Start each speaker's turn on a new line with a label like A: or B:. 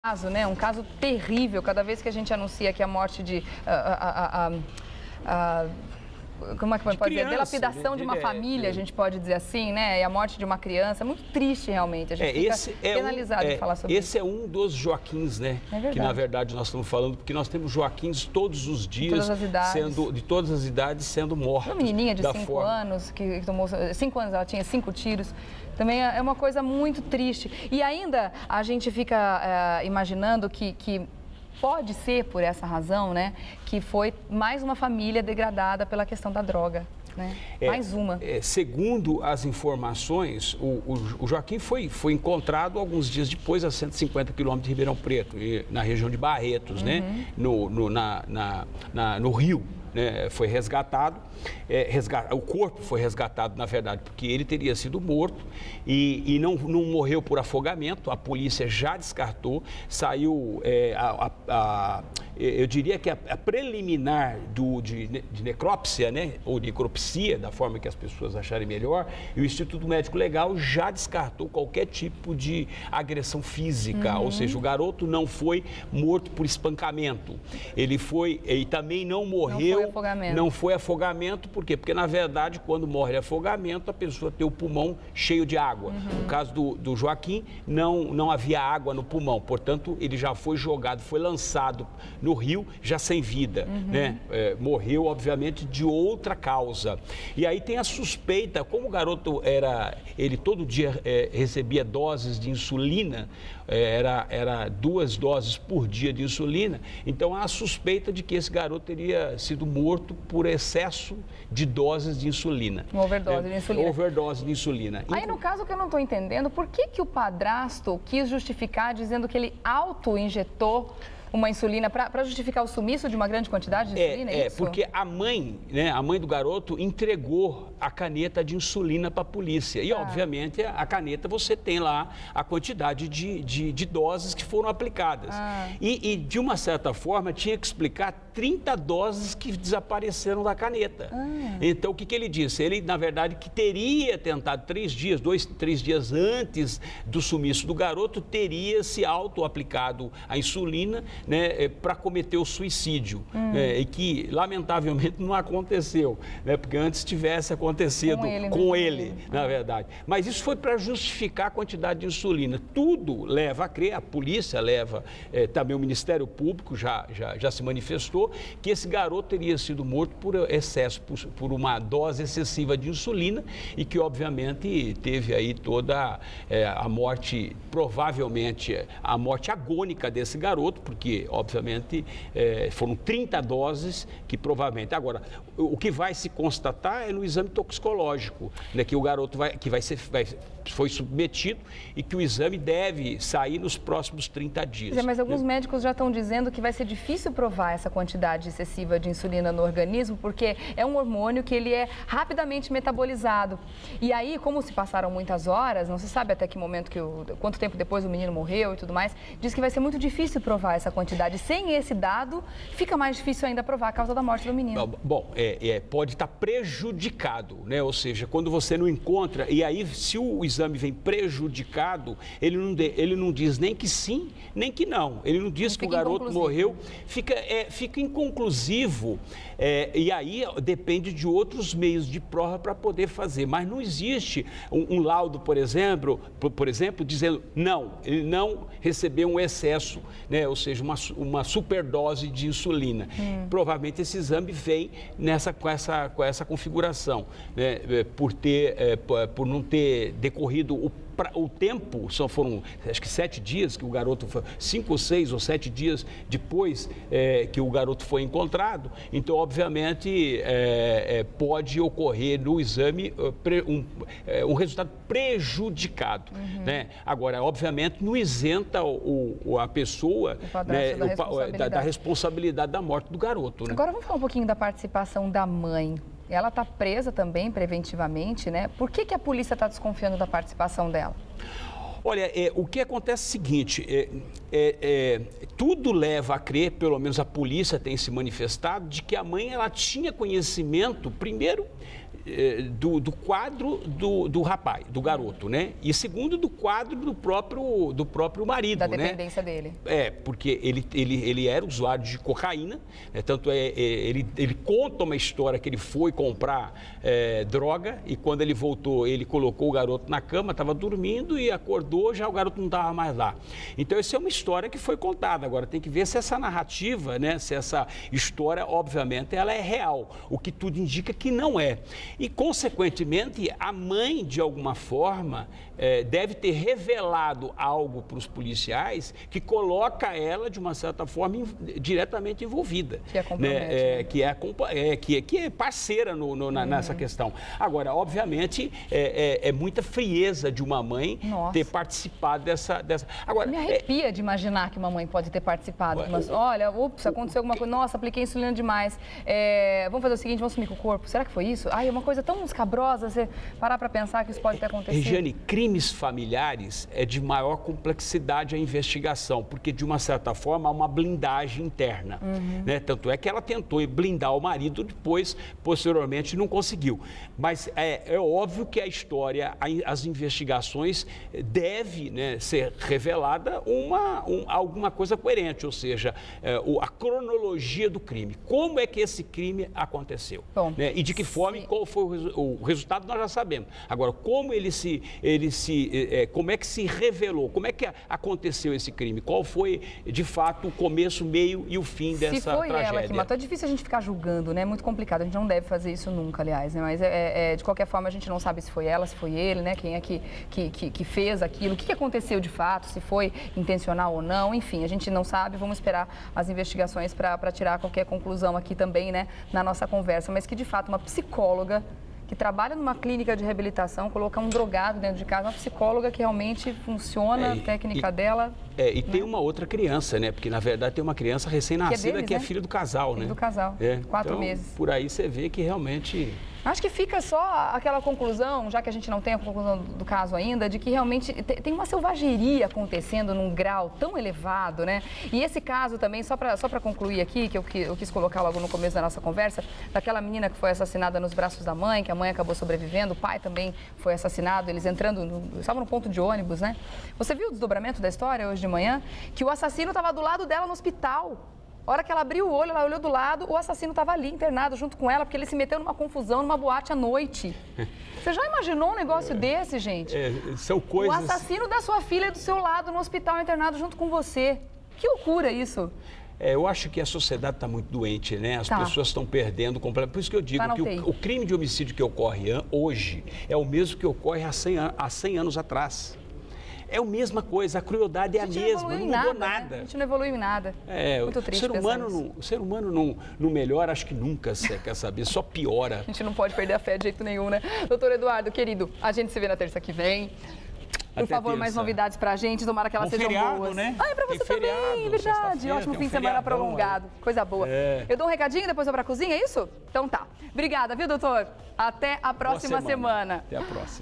A: Caso, né? Um caso terrível. Cada vez que a gente anuncia que a morte de como é que pode dizer? Delapidação de uma família, a gente pode dizer assim, né? E a morte de uma criança, é muito triste realmente. A gente fica penalizado de falar sobre isso.
B: Esse é um dos Joaquins, né? Que na verdade nós estamos falando, porque nós temos Joaquins todos os dias, de todas as idades, sendo mortos.
A: Uma menininha de 5 anos, que tomou 5 anos, ela tinha 5 tiros. Também é uma coisa muito triste. E ainda a gente fica imaginando que pode ser por essa razão, né, que foi mais uma família degradada pela questão da droga, né? Mais uma.
B: Segundo as informações, o Joaquim foi encontrado alguns dias depois, a 150 quilômetros de Ribeirão Preto, na região de Barretos, né, no Rio. Né, foi resgatado, o corpo foi resgatado, na verdade, porque ele teria sido morto e não morreu por afogamento. A polícia já descartou, saiu, eu diria que a preliminar de necrópsia, né, ou necropsia, da forma que as pessoas acharem melhor, e o Instituto Médico Legal já descartou qualquer tipo de agressão física, ou seja, o garoto não foi morto por espancamento, ele foi, e também não morreu. Não foi afogamento, por quê? Porque, na verdade, quando morre de afogamento, a pessoa tem o pulmão cheio de água. No caso do Joaquim, não havia água no pulmão, portanto, ele já foi jogado, foi lançado no rio, já sem vida, né? Morreu, obviamente, de outra causa. E aí tem a suspeita, como o garoto ele todo dia recebia doses de insulina, era 2 doses por dia de insulina, então há a suspeita de que esse garoto teria sido morto por excesso de doses de insulina.
A: Uma overdose de insulina.
B: Overdose de insulina.
A: Aí, no caso que eu não estou entendendo, por que o padrasto quis justificar dizendo que ele auto-injetou uma insulina para justificar o sumiço de uma grande quantidade de insulina? É isso?
B: Porque a mãe, né, a mãe do garoto entregou a caneta de insulina para a polícia. E, obviamente, a caneta você tem lá a quantidade de doses que foram aplicadas. E, de uma certa forma, tinha que explicar 30 doses que desapareceram da caneta. Então, o que ele disse? Ele, na verdade, que teria tentado 3 dias antes do sumiço do garoto, teria se auto-aplicado a insulina, né, para cometer o suicídio, e que lamentavelmente não aconteceu, né, porque antes tivesse acontecido com ele, na verdade. Mas isso foi para justificar a quantidade de insulina. Tudo leva a crer, a polícia leva, também o Ministério Público já se manifestou, que esse garoto teria sido morto por excesso, por uma dose excessiva de insulina e que obviamente teve aí toda a morte, provavelmente a morte agônica desse garoto, porque obviamente foram 30 doses que provavelmente... Agora, o que vai se constatar é no exame toxicológico, né, que o garoto foi submetido e que o exame deve sair nos próximos 30 dias.
A: Mas alguns médicos já estão dizendo que vai ser difícil provar essa quantidade excessiva de insulina no organismo, porque é um hormônio que ele é rapidamente metabolizado. E aí, como se passaram muitas horas, não se sabe até que momento, quanto tempo depois o menino morreu e tudo mais, diz que vai ser muito difícil provar essa quantidade. Sem esse dado, fica mais difícil ainda provar a causa da morte do menino.
B: Bom, pode estar prejudicado, né? Ou seja, quando você não encontra, e aí se o exame vem prejudicado, ele não diz nem que sim, nem que não. Ele não diz que o garoto morreu, fica inconclusivo, e aí depende de outros meios de prova para poder fazer. Mas não existe um laudo, por exemplo, dizendo não, ele não recebeu um excesso, né? Ou seja, uma superdose de insulina. Provavelmente esse exame vem com essa configuração, né? Por não ter decorrido o tempo, foram acho que 7 dias que o garoto, 5 ou 6 ou 7 dias depois que o garoto foi encontrado. Então, obviamente, pode ocorrer no exame um resultado prejudicado, né? Agora, obviamente, não isenta a pessoa, né, da responsabilidade da morte do garoto, né?
A: Agora vamos falar um pouquinho da participação da mãe. Ela está presa também preventivamente, né? Por que a polícia está desconfiando da participação dela?
B: Olha, o que acontece é o seguinte, tudo leva a crer, pelo menos a polícia tem se manifestado, de que a mãe ela tinha conhecimento, primeiro, do quadro do rapaz, do garoto, né? E segundo, do quadro do próprio marido,
A: da
B: né?
A: dependência dele.
B: Porque ele era usuário de cocaína, né? Tanto ele conta uma história que ele foi comprar droga e quando ele voltou, ele colocou o garoto na cama, estava dormindo e acordou, já o garoto não estava mais lá. Então, essa é uma história que foi contada. Agora, tem que ver se essa narrativa, né? Se essa história, obviamente, ela é real, o que tudo indica que não é. E, consequentemente, a mãe, de alguma forma, deve ter revelado algo para os policiais que coloca ela, de uma certa forma, diretamente envolvida. Que é compromete, que é parceira nessa questão. Agora, obviamente, é muita frieza de uma mãe ter participado dessa... Agora,
A: me arrepia de imaginar que uma mãe pode ter participado. Olha, aconteceu alguma coisa, nossa, apliquei insulina demais. Vamos fazer o seguinte, vamos sumir com o corpo. Será que foi isso? Ai, é uma coisa tão escabrosa, você parar para pensar que isso pode ter acontecido.
B: Regiane, crimes familiares é de maior complexidade a investigação, porque, de uma certa forma, há uma blindagem interna. Né? Tanto é que ela tentou blindar o marido, depois, posteriormente, não conseguiu. Mas é óbvio que a história, as investigações, deve, né, ser revelada alguma coisa coerente, ou seja, a cronologia do crime. Como é que esse crime aconteceu? Bom, né? E de que forma e qual foi o resultado, nós já sabemos. Agora, como como é que se revelou? Como é que aconteceu esse crime? Qual foi, de fato, o começo, o meio e o fim dessa tragédia?
A: Se foi ela que matou, é difícil a gente ficar julgando, né? É muito complicado. A gente não deve fazer isso nunca, aliás, né? Mas, de qualquer forma, a gente não sabe se foi ela, se foi ele, né? Quem é que fez aquilo, o que aconteceu de fato, se foi intencional ou não. Enfim, a gente não sabe. Vamos esperar as investigações para tirar qualquer conclusão aqui também, né? Na nossa conversa. Mas que, de fato, uma psicóloga que trabalha numa clínica de reabilitação, colocar um drogado dentro de casa, uma psicóloga que realmente funciona, a técnica dela.
B: E tem uma outra criança, né? Porque, na verdade, tem uma criança recém-nascida que é filha do casal, né?
A: Filho do casal, 4 meses.
B: Por aí você vê que realmente...
A: Acho que fica só aquela conclusão, já que a gente não tem a conclusão do caso ainda, de que realmente tem uma selvageria acontecendo num grau tão elevado, né? E esse caso também, só para concluir aqui, que eu quis colocar logo no começo da nossa conversa, daquela menina que foi assassinada nos braços da mãe, que a mãe acabou sobrevivendo, o pai também foi assassinado, eles estavam no ponto de ônibus, né? Você viu o desdobramento da história hoje de manhã? Que o assassino estava do lado dela no hospital. A hora que ela abriu o olho, ela olhou do lado, o assassino estava ali, internado junto com ela, porque ele se meteu numa confusão, numa boate à noite. Você já imaginou um negócio desse, gente?
B: São coisas...
A: O assassino da sua filha é do seu lado, no hospital, internado junto com você. Que loucura isso!
B: Eu acho que a sociedade está muito doente, né? As pessoas estão perdendo completamente. Por isso que eu digo que o crime de homicídio que ocorre hoje é o mesmo que ocorre há 100 anos atrás. É a mesma coisa, a crueldade é a mesma, não mudou nada.
A: Né? A gente não evoluiu em nada. Muito triste
B: o ser humano não melhora, acho que nunca, você quer saber, só piora.
A: A gente não pode perder a fé de jeito nenhum, né? Doutor Eduardo, querido, a gente se vê na terça que vem. Por favor, mais novidades pra gente, tomara que elas sejam boas.
B: Né?
A: Ah, é pra você também, verdade. Ótimo fim de semana prolongado, coisa boa. Eu dou um recadinho, depois eu vou pra cozinha, é isso? Então tá. Obrigada, viu, doutor? Até a próxima semana.
B: Até a próxima.